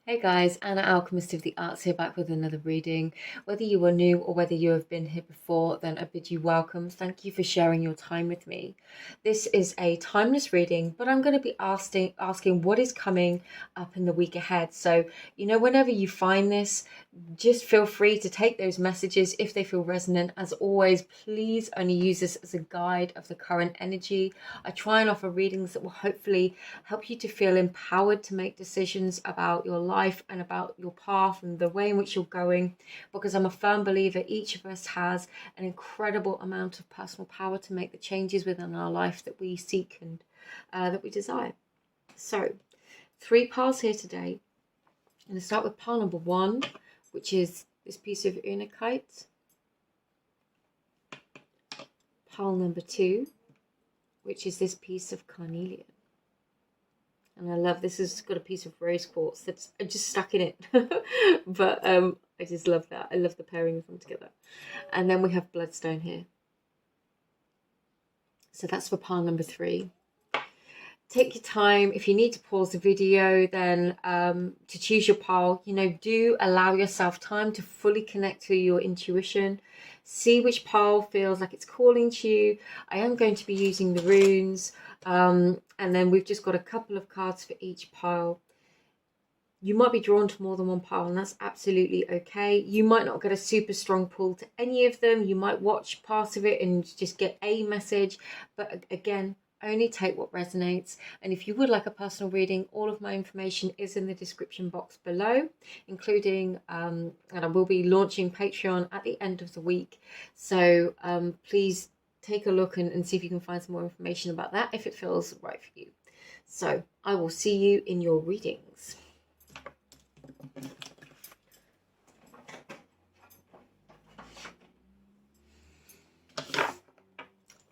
Hey guys, Anna Alchemist of the Arts here back with another reading. Whether you are new or whether you have been here before, then I bid you welcome. Thank you for sharing your time with me. This is a timeless reading, but I'm going to be asking what is coming up in the week ahead. So, whenever you find this, just feel free to take those messages if they feel resonant. As always, please only use this as a guide of the current energy. I try and offer readings that will hopefully help you to feel empowered to make decisions about your life and about your path and the way in which you're going, because I'm a firm believer each of us has an incredible amount of personal power to make the changes within our life that we seek and that we desire. So, 3 piles here today. I'm going to start with pile number 1, which is this piece of unakite. Pile number 2, which is this piece of carnelian. And I love this. Has got a piece of rose quartz that's just stuck in it. But I just love that. I love the pairing of them together. And then we have bloodstone here. So that's for pile number 3. Take your time. If you need to pause the video, then to choose your pile, do allow yourself time to fully connect to your intuition. See which pile feels like it's calling to you. I am going to be using the runes. And then we've just got a couple of cards for each pile. You might be drawn to more than one pile, and that's absolutely okay. You might not get a super strong pull to any of them. You might watch part of it and just get a message. But again, only take what resonates. And if you would like a personal reading, all of my information is in the description box below, including, and I will be launching Patreon at the end of the week. So please take a look and see if you can find some more information about that if it feels right for you. So I will see you in your readings.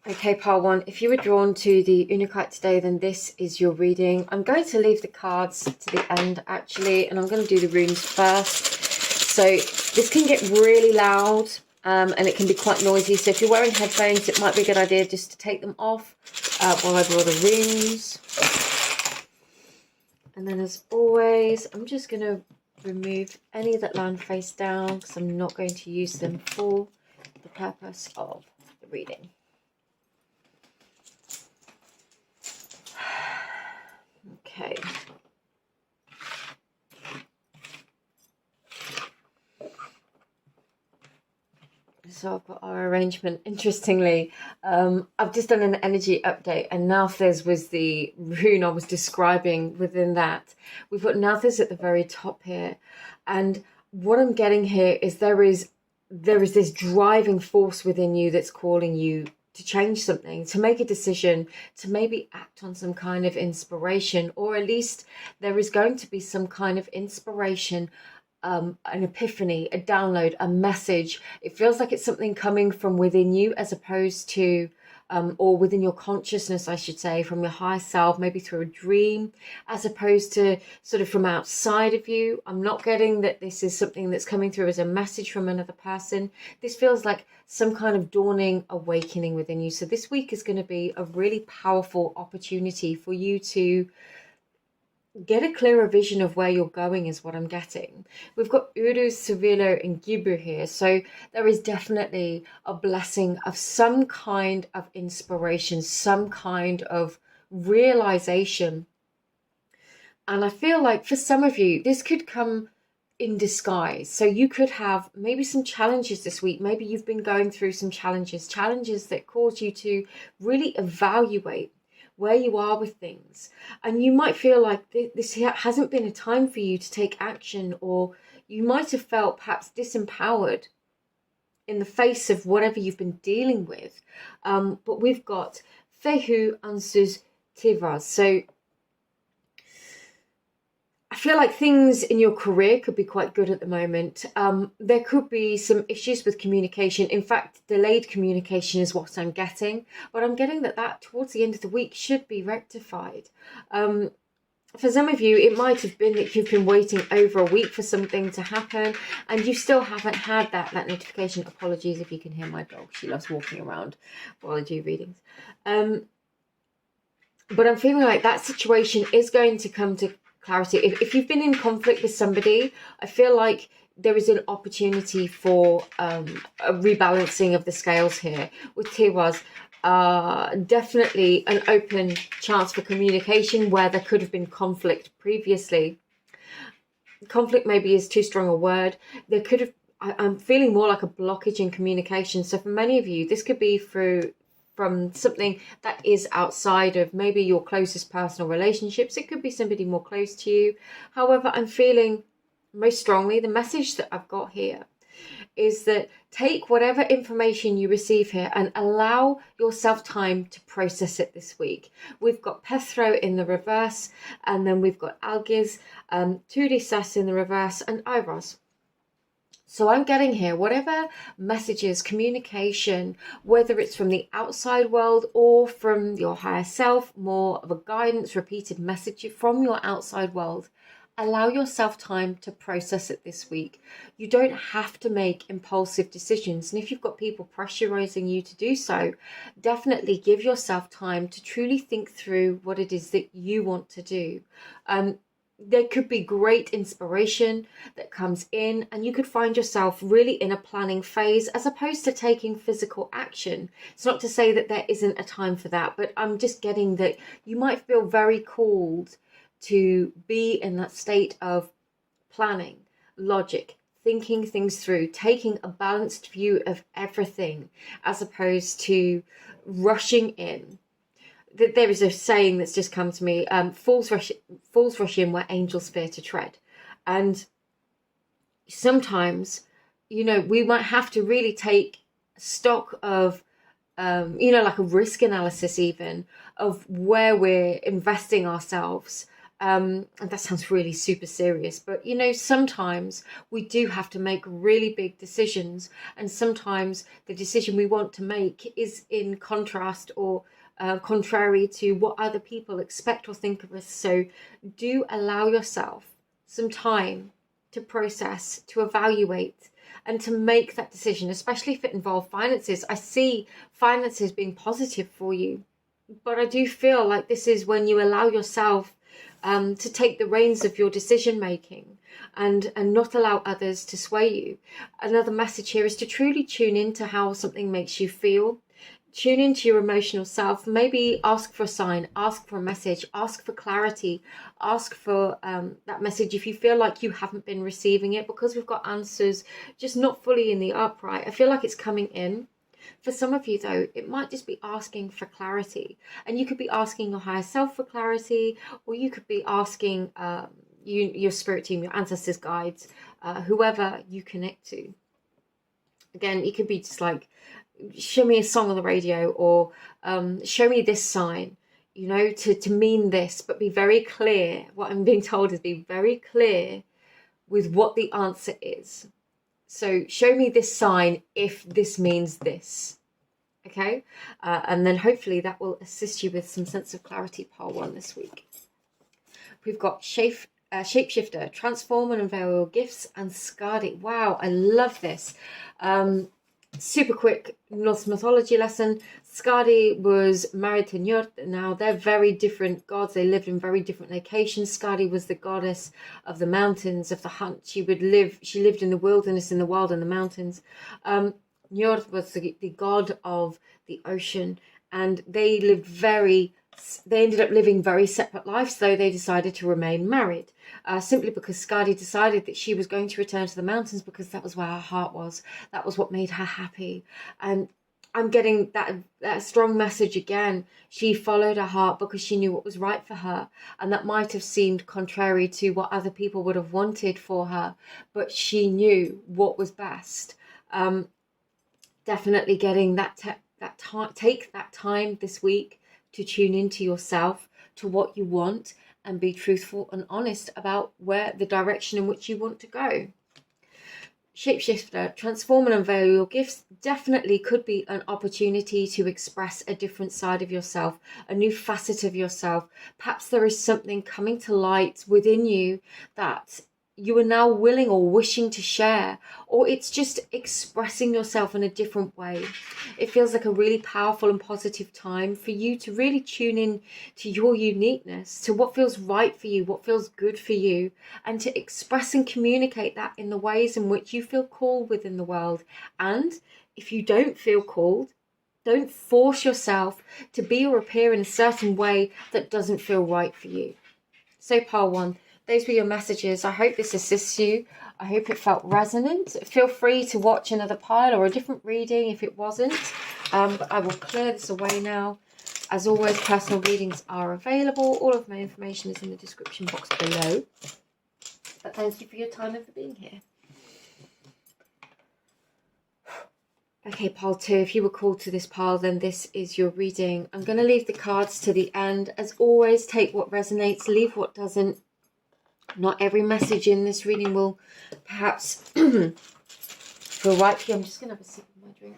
Okay, pile 1, if you were drawn to the unakite today, then this is your reading. I'm going to leave the cards to the end actually, and I'm going to do the runes first. So this can get really loud. And it can be quite noisy, so if you're wearing headphones, it might be a good idea just to take them off while I draw the runes. And then as always, I'm just going to remove any that land face down because I'm not going to use them for the purpose of the reading. Okay. So I've got our arrangement. Interestingly, I've just done an energy update, and Nauthiz was the rune I was describing within that. We've got Nauthiz at the very top here, and what I'm getting here is there is this driving force within you that's calling you to change something, to make a decision, to maybe act on some kind of inspiration, or at least there is going to be some kind of inspiration, an epiphany, a download, a message. It feels like it's something coming from within you as opposed to, or within your consciousness, I should say, from your higher self, maybe through a dream, as opposed to sort of from outside of you. I'm not getting that this is something that's coming through as a message from another person. This feels like some kind of dawning awakening within you. So this week is going to be a really powerful opportunity for you to get a clearer vision of where you're going is what I'm getting. We've got Uruz, Sevilla, and Gibru here. So there is definitely a blessing of some kind of inspiration, some kind of realization. And I feel like for some of you, this could come in disguise. So you could have maybe some challenges this week. Maybe you've been going through some challenges that cause you to really evaluate where you are with things, and you might feel like this hasn't been a time for you to take action, or you might have felt perhaps disempowered in the face of whatever you've been dealing with. But we've got Fehu Ansuz Tivas. So I feel like things in your career could be quite good at the moment. There could be some issues with communication. In fact, delayed communication is what I'm getting. But I'm getting that towards the end of the week should be rectified. For some of you, it might have been that you've been waiting over a week for something to happen and you still haven't had that notification. Apologies if you can hear my dog. She loves walking around while I do readings. But I'm feeling like that situation is going to come to clarity. If you've been in conflict with somebody, I feel like there is an opportunity for a rebalancing of the scales here with Tiwaz. Definitely an open chance for communication where there could have been conflict previously. Conflict maybe is too strong a word. There could have, I'm feeling more like a blockage in communication. So for many of you, this could be from something that is outside of maybe your closest personal relationships. It could be somebody more close to you. However, I'm feeling most strongly the message that I've got here is that take whatever information you receive here and allow yourself time to process it this week. We've got Pethro in the reverse, and then we've got Algiz, Tudisas in the reverse, and Iros. So I'm getting here, whatever messages, communication, whether it's from the outside world or from your higher self, more of a guidance, repeated message from your outside world, allow yourself time to process it this week. You don't have to make impulsive decisions. And if you've got people pressurizing you to do so, definitely give yourself time to truly think through what it is that you want to do. There could be great inspiration that comes in, and you could find yourself really in a planning phase as opposed to taking physical action. It's not to say that there isn't a time for that, but I'm just getting that you might feel very called to be in that state of planning, logic, thinking things through, taking a balanced view of everything as opposed to rushing in. There is a saying that's just come to me, fools rush in where angels fear to tread. And sometimes, we might have to really take stock of, like a risk analysis even, of where we're investing ourselves. And that sounds really super serious, but sometimes we do have to make really big decisions, and sometimes the decision we want to make is in contrast or contrary to what other people expect or think of us. So do allow yourself some time to process, to evaluate, and to make that decision, especially if it involves finances. I see finances being positive for you, but I do feel like this is when you allow yourself to take the reins of your decision making and not allow others to sway you. Another message here is to truly tune into how something makes you feel. Tune into your emotional self. Maybe ask for a sign, ask for a message, ask for clarity, ask for that message if you feel like you haven't been receiving it, because we've got answers just not fully in the upright. I feel like it's coming in. For some of you, though, it might just be asking for clarity. And you could be asking your higher self for clarity, or you could be asking your spirit team, your ancestors, guides, whoever you connect to. Again, it could be just like, show me a song on the radio, or show me this sign, to mean this, but be very clear. What I'm being told is be very clear with what the answer is. So show me this sign if this means this. Okay? And then hopefully that will assist you with some sense of clarity, pile 1 this week. We've got Shapeshifter, Transform and Unveil Your Gifts, and Skadi. Wow, I love this. Super quick Norse mythology lesson. Skadi was married to Njord. Now, they're very different gods. They lived in very different locations. Skadi was the goddess of the mountains, of the hunt. She lived in the wilderness, in the wild, in the mountains. Njord was the god of the ocean, and they ended up living very separate lives, though they decided to remain married, simply because Skadi decided that she was going to return to the mountains because that was where her heart was. That was what made her happy. And I'm getting that strong message again. She followed her heart because she knew what was right for her. And that might have seemed contrary to what other people would have wanted for her, but she knew what was best. Definitely getting take that time this week to tune into yourself, to what you want, and be truthful and honest about where the direction in which you want to go. Shapeshifter, Transform and Unveil Your Gifts definitely could be an opportunity to express a different side of yourself, a new facet of yourself. Perhaps there is something coming to light within you that you are now willing or wishing to share, or it's just expressing yourself in a different way. It feels like a really powerful and positive time for you to really tune in to your uniqueness, to what feels right for you, what feels good for you, and to express and communicate that in the ways in which you feel called within the world. And if you don't feel called, don't force yourself to be or appear in a certain way that doesn't feel right for you. So pile one, those were your messages. I hope this assists you. I hope it felt resonant. Feel free to watch another pile or a different reading if it wasn't. But I will clear this away now. As always, personal readings are available. All of my information is in the description box below. But thank you for your time and for being here. Okay, pile two, if you were called to this pile, then this is your reading. I'm going to leave the cards to the end. As always, take what resonates, leave what doesn't. Not every message in this reading will perhaps feel right for you. I'm just going to have a sip of my drink.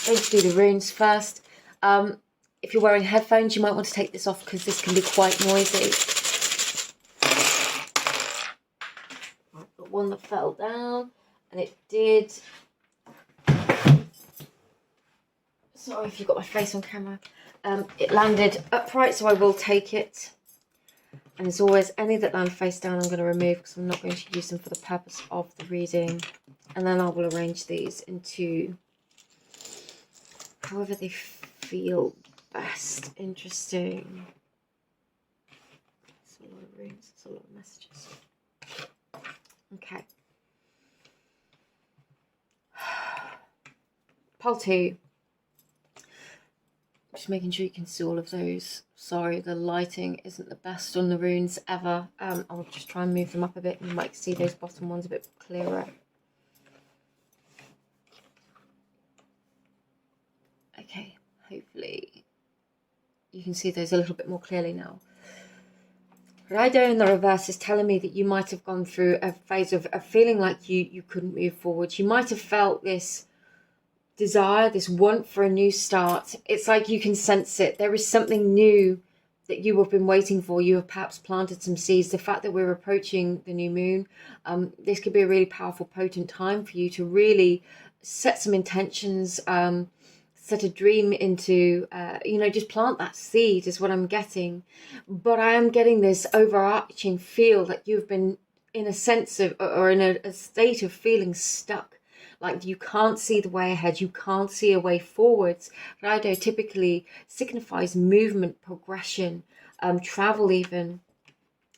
Let's do the runes first. If you're wearing headphones, you might want to take this off because this can be quite noisy. One that fell down, and it did. Sorry if you got my face on camera. It landed upright, so I will take it. And as always, any that land face down I'm going to remove because I'm not going to use them for the purpose of the reading. And then I will arrange these into however they feel best. Interesting. It's a lot of runes, it's a lot of messages. Okay. Pile two. Just making sure you can see all of those. Sorry, the lighting isn't the best on the runes ever. I'll just try and move them up a bit. You might see those bottom ones a bit clearer. Okay, hopefully you can see those a little bit more clearly now. Rider in the reverse is telling me that you might have gone through a phase of feeling like you couldn't move forward. You might have felt this desire, this want for a new start. It's like you can sense it. There is something new that you have been waiting for. You have perhaps planted some seeds. The fact that we're approaching the new moon, this could be a really powerful, potent time for you to really set some intentions, set a dream into, just plant that seed is what I'm getting. But I am getting this overarching feel that you've been in a sense of, or in a state of feeling stuck. Like you can't see the way ahead, you can't see a way forwards. Raido typically signifies movement, progression, travel even.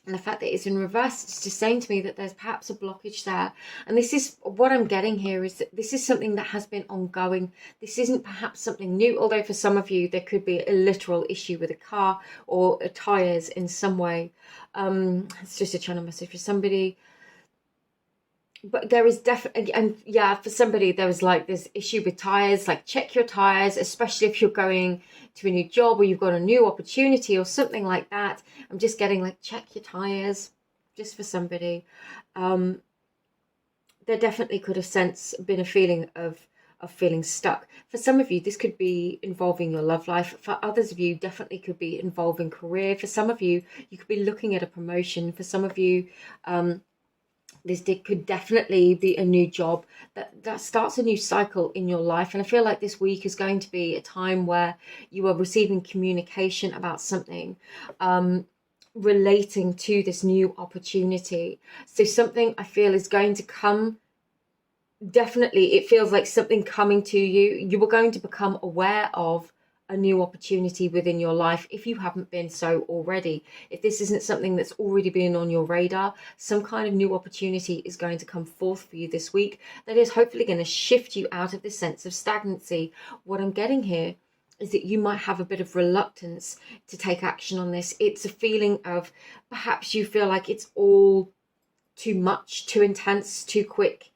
And the fact that it's in reverse, it's just saying to me that there's perhaps a blockage there. And this is what I'm getting here, is that this is something that has been ongoing. This isn't perhaps something new, although for some of you, there could be a literal issue with a car or tyres in some way. It's just a channel message for somebody. But there is definitely, and yeah, for somebody, there was like this issue with tyres, like check your tyres, especially if you're going to a new job or you've got a new opportunity or something like that. I'm just getting like, check your tyres, just for somebody. There definitely could have been a feeling of feeling stuck. For some of you, this could be involving your love life. For others of you, definitely could be involving career. For some of you, you could be looking at a promotion. For some of you, this could definitely be a new job that starts a new cycle in your life. And I feel like this week is going to be a time where you are receiving communication about something relating to this new opportunity. So something I feel is going to come. Definitely, it feels like something coming to you. You are going to become aware of a new opportunity within your life if you haven't been so already. If this isn't something that's already been on your radar, some kind of new opportunity is going to come forth for you this week that is hopefully going to shift you out of this sense of stagnancy. What I'm getting here is that you might have a bit of reluctance to take action on this. It's a feeling of perhaps you feel like it's all too much, too intense, too quick.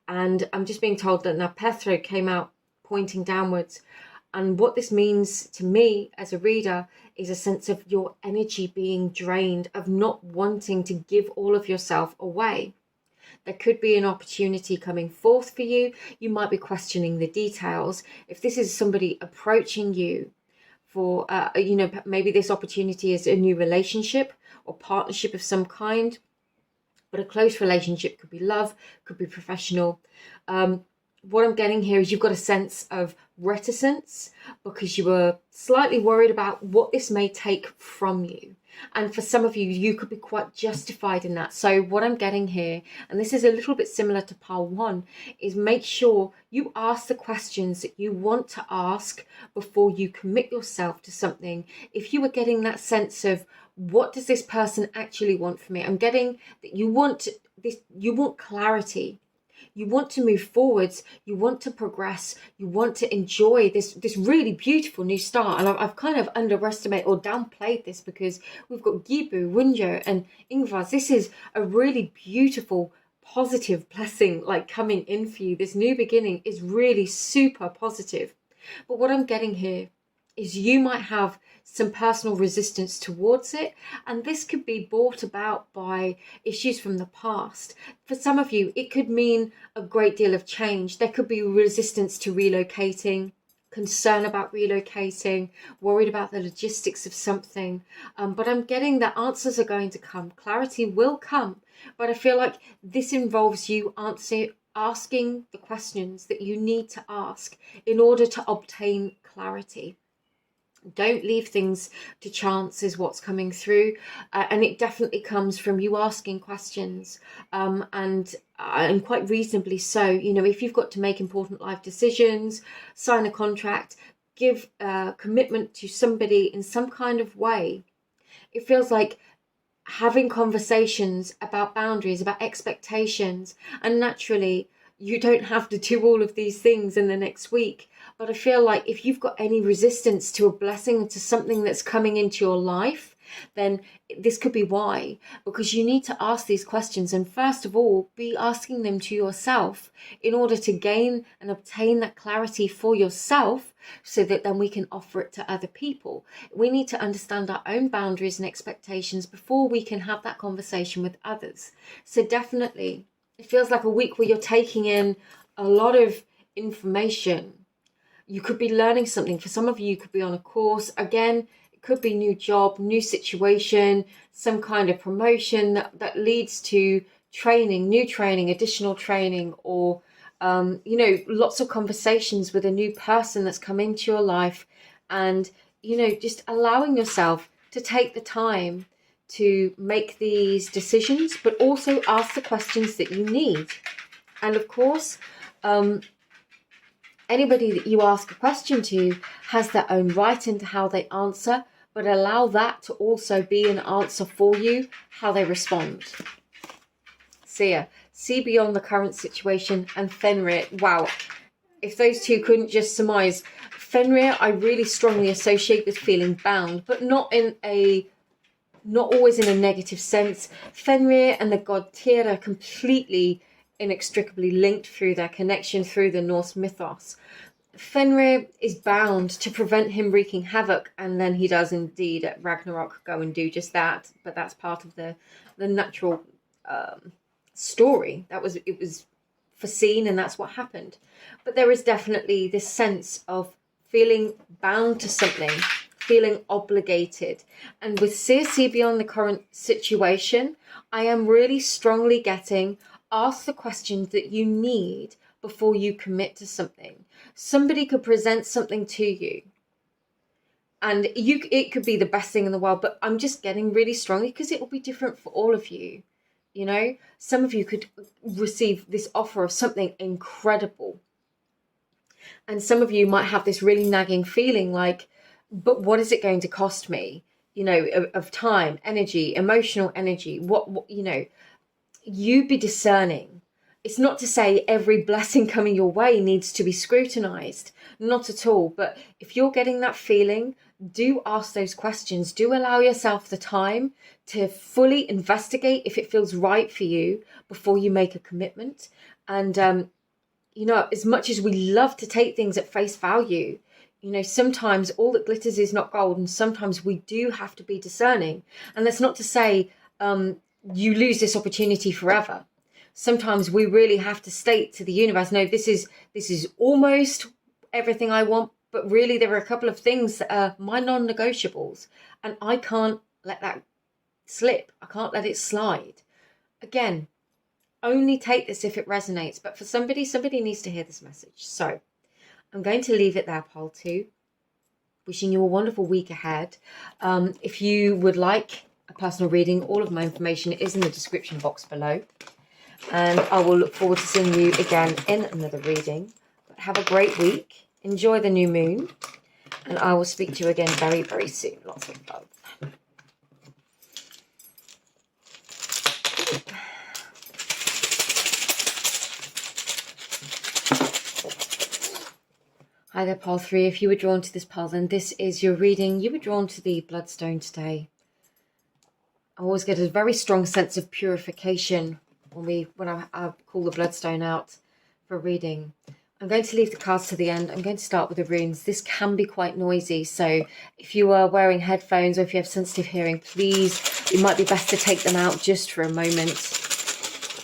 And I'm just being told that now Pethro came out pointing downwards. And what this means to me as a reader is a sense of your energy being drained, of not wanting to give all of yourself away. There could be an opportunity coming forth for you. You might be questioning the details. If this is somebody approaching you for, maybe this opportunity is a new relationship or partnership of some kind, but a close relationship could be love, could be professional. What I'm getting here is you've got a sense of reticence because you were slightly worried about what this may take from you. And for some of you, you could be quite justified in that. So what I'm getting here, and this is a little bit similar to pile 1, is make sure you ask the questions that you want to ask before you commit yourself to something. If you were getting that sense of, what does this person actually want from me? I'm getting that you want this, you want clarity. You want to move forwards, you want to progress, you want to enjoy this really beautiful new start. And I've kind of underestimated or downplayed this because we've got Gibu, Wunjo and Ingvar. This is a really beautiful, positive blessing like coming in for you. This new beginning is really super positive. But what I'm getting here is you might have some personal resistance towards it, and this could be brought about by issues from the past. For some of you, it could mean a great deal of change. There could be resistance to relocating, concern about relocating, worried about the logistics of something. But I'm getting that answers are going to come. Clarity will come, but I feel like this involves you asking the questions that you need to ask in order to obtain clarity. Don't leave things to chance is what's coming through, and it definitely comes from you asking questions, and quite reasonably so. If you've got to make important life decisions, sign a contract, give commitment to somebody in some kind of way, it feels like having conversations about boundaries, about expectations, and naturally you don't have to do all of these things in the next week. But I feel like if you've got any resistance to a blessing, to something that's coming into your life, then this could be why. Because you need to ask these questions, and first of all, be asking them to yourself in order to gain and obtain that clarity for yourself, so that then we can offer it to other people. We need to understand our own boundaries and expectations before we can have that conversation with others. So definitely, it feels like a week where you're taking in a lot of information. You could be learning something. For some of you, you could be on a course. Again, it could be new job, new situation, some kind of promotion that leads to training, new training, additional training, or, lots of conversations with a new person that's come into your life. And, just allowing yourself to take the time to make these decisions, but also ask the questions that you need. And of course, anybody that you ask a question to has their own right into how they answer, but allow that to also be an answer for you, how they respond. Seer, see beyond the current situation, and Fenrir. Wow, if those two couldn't just surmise. Fenrir, I really strongly associate with feeling bound, but not always in a negative sense. Fenrir and the god Tyr are completely inextricably linked through their connection through the Norse mythos. Fenrir is bound to prevent him wreaking havoc, and then he does indeed at Ragnarok go and do just that. But that's part of the natural story. It was foreseen, and that's what happened. But there is definitely this sense of feeling bound to something, feeling obligated. And with see beyond the current situation, I am really strongly getting, ask the questions that you need before you commit to something. Somebody could present something to you, and it could be the best thing in the world, but I'm just getting really strongly, because it will be different for all of you. Some of you could receive this offer of something incredible, and some of you might have this really nagging feeling like, but what is it going to cost me? Of time, energy, emotional energy. What you be discerning. It's not to say every blessing coming your way needs to be scrutinized, not at all. But if you're getting that feeling, do ask those questions. Do allow yourself the time to fully investigate if it feels right for you before you make a commitment. And, as much as we love to take things at face value, sometimes all that glitters is not gold, and sometimes we do have to be discerning. And that's not to say you lose this opportunity forever. Sometimes we really have to state to the universe, no, this is almost everything I want, but really there are a couple of things that are my non-negotiables, and I can't let that slip. I can't let it slide. Again, only take this if it resonates, but for somebody needs to hear this message. So I'm going to leave it there, pile 2. Wishing you a wonderful week ahead. If you would like a personal reading, all of my information is in the description box below. And I will look forward to seeing you again in another reading. But have a great week. Enjoy the new moon. And I will speak to you again very, very soon. Lots of love. Hi there, pile 3. If you were drawn to this pile, then this is your reading. You were drawn to the bloodstone today. I always get a very strong sense of purification when I call the bloodstone out for a reading. I'm going to leave the cards to the end. I'm going to start with the runes. This can be quite noisy, so if you are wearing headphones or if you have sensitive hearing, please, it might be best to take them out just for a moment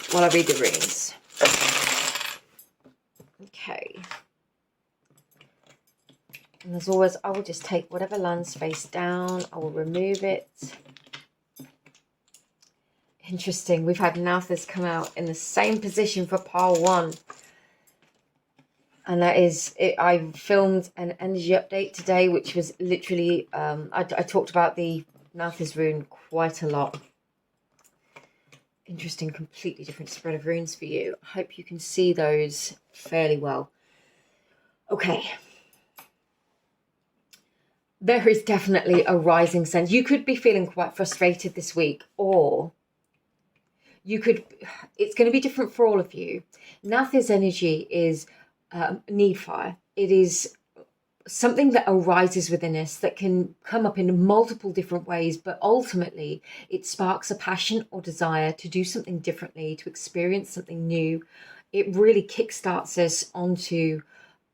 while I read the runes. Okay. And as always, I will just take whatever lands face down. I will remove it. Interesting. We've had Nauthas come out in the same position for pile 1. And that is it. I filmed an energy update today, which was literally, I talked about the Nauthas rune quite a lot. Interesting, completely different spread of runes for you. I hope you can see those fairly well. Okay. There is definitely a rising sense. You could be feeling quite frustrated this week, or you could, it's going to be different for all of you. Nauthas energy is need fire. It is something that arises within us that can come up in multiple different ways, but ultimately it sparks a passion or desire to do something differently, to experience something new. It really kickstarts us onto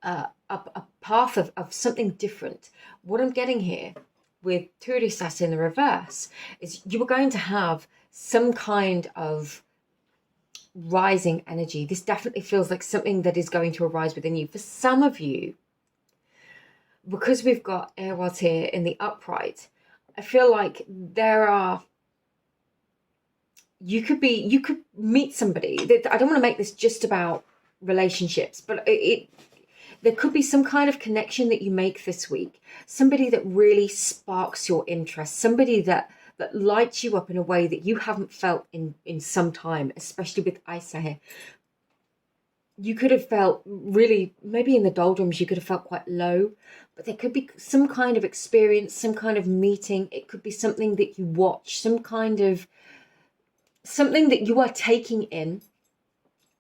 a path of something different. What I'm getting here with Turisas in the reverse is you are going to have some kind of rising energy. This definitely feels like something that is going to arise within you. For some of you, because we've got Airwads here in the upright, I feel like you could meet somebody. I don't want to make this just about relationships, but there could be some kind of connection that you make this week. Somebody that really sparks your interest. Somebody that lights you up in a way that you haven't felt in some time, especially with Isa here. You could have felt really, maybe in the doldrums, you could have felt quite low, but there could be some kind of experience, some kind of meeting. It could be something that you watch, something that you are taking in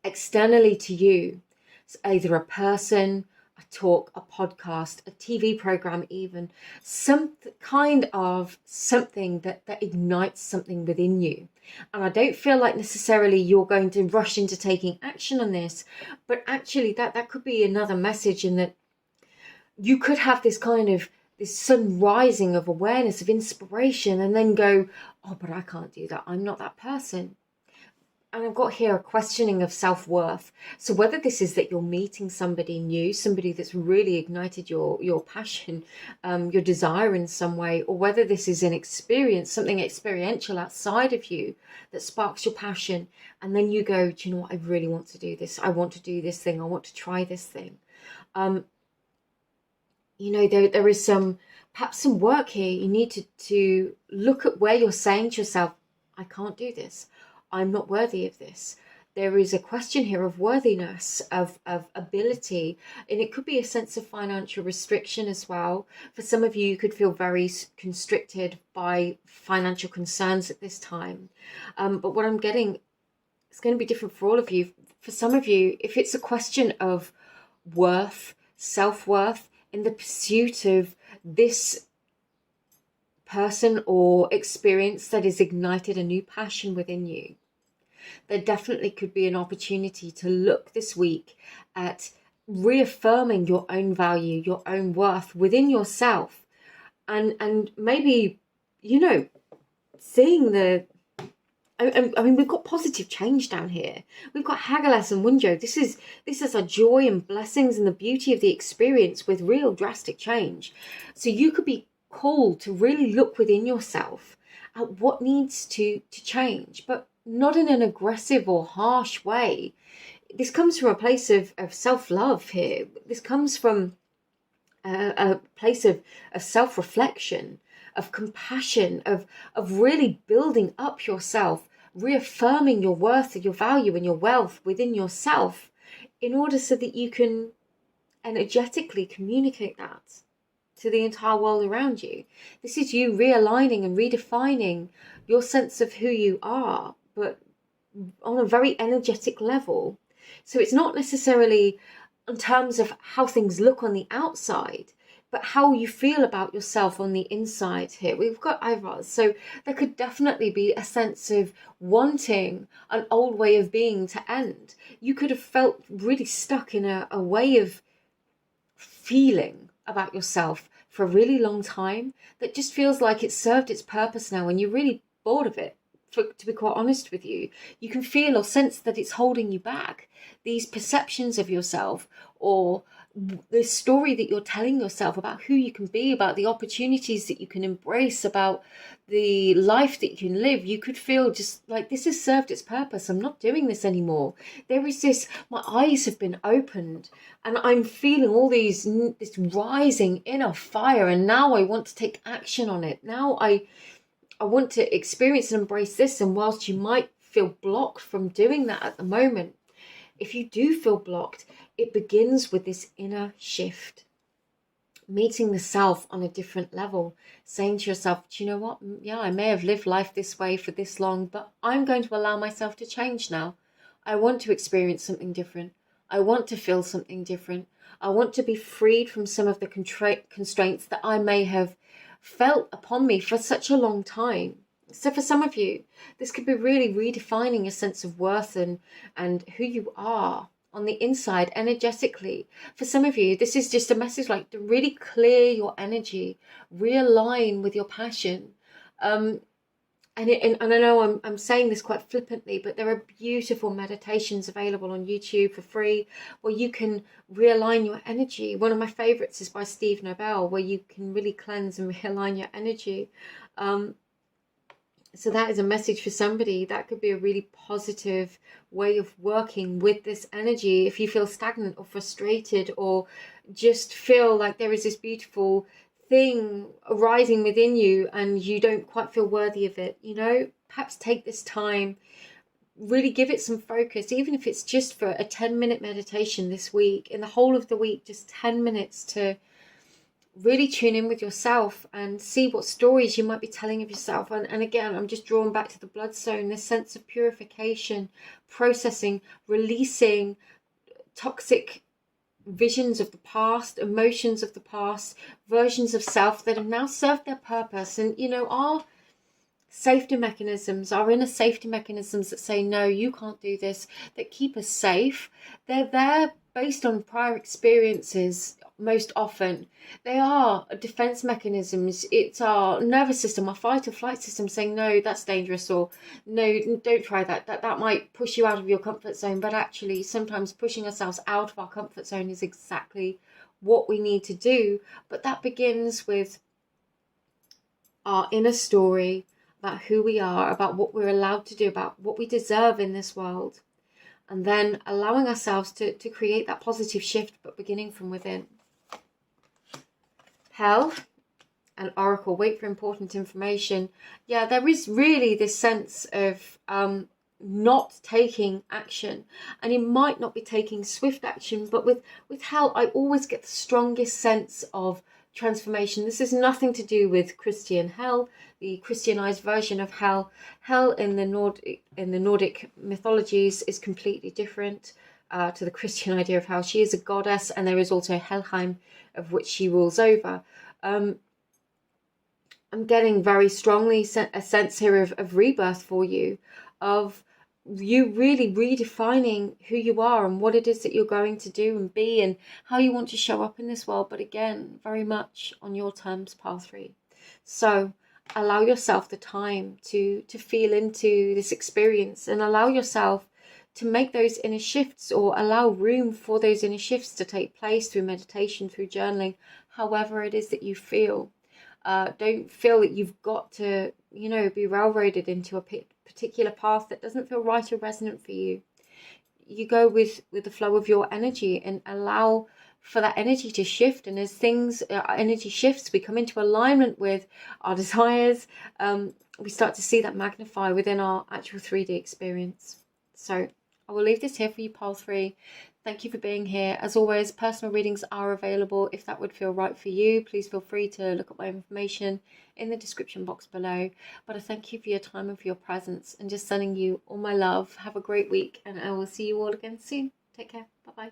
externally to you. It's either a person, a talk, a podcast, a TV program, even some kind of something that ignites something within you. And I don't feel like necessarily you're going to rush into taking action on this, but actually that could be another message, in that you could have this sudden rising of awareness, of inspiration, and then go, oh, but I can't do that. I'm not that person. And I've got here a questioning of self-worth. So whether this is that you're meeting somebody new, somebody that's really ignited your passion, your desire in some way, or whether this is an experience, something experiential outside of you that sparks your passion, and then you go, do you know what, I really want to do this. I want to do this thing. I want to try this thing. There is perhaps some work here. You need to look at where you're saying to yourself, I can't do this. I'm not worthy of this. There is a question here of worthiness, of ability, and it could be a sense of financial restriction as well. For some of you could feel very constricted by financial concerns at this time. But what I'm getting, it's going to be different for all of you. For some of you, if it's a question of worth, self-worth, in the pursuit of this person or experience that has ignited a new passion within you, there definitely could be an opportunity to look this week at reaffirming your own value, your own worth within yourself, and maybe, seeing the I mean, we've got positive change down here. We've got Hagalaz and Wunjo. This is a joy and blessings and the beauty of the experience with real drastic change. So you could be called to really look within yourself at what needs to change, but not in an aggressive or harsh way. This comes from a place of self-love here. This comes from a place of self-reflection, of compassion, of really building up yourself, reaffirming your worth and your value and your wealth within yourself in order so that you can energetically communicate that to the entire world around you. This is you realigning and redefining your sense of who you are, but on a very energetic level. So it's not necessarily in terms of how things look on the outside, but how you feel about yourself on the inside here. We've got Ivars, so there could definitely be a sense of wanting an old way of being to end. You could have felt really stuck in a way of feeling about yourself for a really long time that just feels like it's served its purpose now and you're really bored of it. To be quite honest with you, you can feel or sense that it's holding you back. These perceptions of yourself, or the story that you're telling yourself about who you can be, about the opportunities that you can embrace, about the life that you can live, you could feel just like this has served its purpose. I'm not doing this anymore. There is this, my eyes have been opened and I'm feeling all this rising inner fire, and now I want to take action on it. Now I want to experience and embrace this. And whilst you might feel blocked from doing that at the moment, if you do feel blocked, it begins with this inner shift, meeting the self on a different level, saying to yourself, do you know what? Yeah, I may have lived life this way for this long, but I'm going to allow myself to change now. I want to experience something different. I want to feel something different. I want to be freed from some of the constraints that I may have felt upon me for such a long time. So for some of you, this could be really redefining a sense of worth and who you are on the inside energetically. For some of you, this is just a message like to really clear your energy, realign with your passion. And I know I'm saying this quite flippantly, but there are beautiful meditations available on YouTube for free where you can realign your energy. One of my favorites is by Steve Nobel, where you can really cleanse and realign your energy. So that is a message for somebody. That could be a really positive way of working with this energy. If you feel stagnant or frustrated, or just feel like there is this beautiful thing arising within you and you don't quite feel worthy of it, perhaps take this time, really give it some focus, even if it's just for a 10-minute meditation this week, in the whole of the week, just 10 minutes to really tune in with yourself and see what stories you might be telling of yourself. And again, I'm just drawn back to the bloodstone, this sense of purification, processing, releasing toxic visions of the past, emotions of the past, versions of self that have now served their purpose. And our safety mechanisms, our inner safety mechanisms that say no, you can't do this, that keep us safe, they're there based on prior experiences. Most often they are defense mechanisms. It's our nervous system, our fight or flight system saying no, that's dangerous, or no, don't try that might push you out of your comfort zone. But actually sometimes pushing ourselves out of our comfort zone is exactly what we need to do. But that begins with our inner story about who we are, about what we're allowed to do, about what we deserve in this world, and then allowing ourselves to create that positive shift, but beginning from within. Hell and Oracle, wait for important information. Yeah, there is really this sense of not taking action, and you might not be taking swift action, but with Hell, I always get the strongest sense of transformation. This is nothing to do with Christian Hell, the Christianized version of Hell. Hell in the Nordic mythologies is completely different to the Christian idea of Hell. She is a goddess, and there is also Helheim, of which she rules over. I'm getting very strongly a sense here of rebirth for you, of you really redefining who you are and what it is that you're going to do and be, and how you want to show up in this world. But again, very much on your terms, pile 3. So allow yourself the time to feel into this experience, and allow yourself to make those inner shifts, or allow room for those inner shifts to take place through meditation, through journaling, however it is that you feel. Don't feel that you've got to, be railroaded into a particular path that doesn't feel right or resonant for you. You go with the flow of your energy, and allow for that energy to shift. And as energy shifts, we come into alignment with our desires. We start to see that magnify within our actual 3D experience. So I will leave this here for you, Pile 3. Thank you for being here. As always, personal readings are available. If that would feel right for you, please feel free to look at my information in the description box below. But I thank you for your time and for your presence, and just sending you all my love. Have a great week, and I will see you all again soon. Take care. Bye-bye.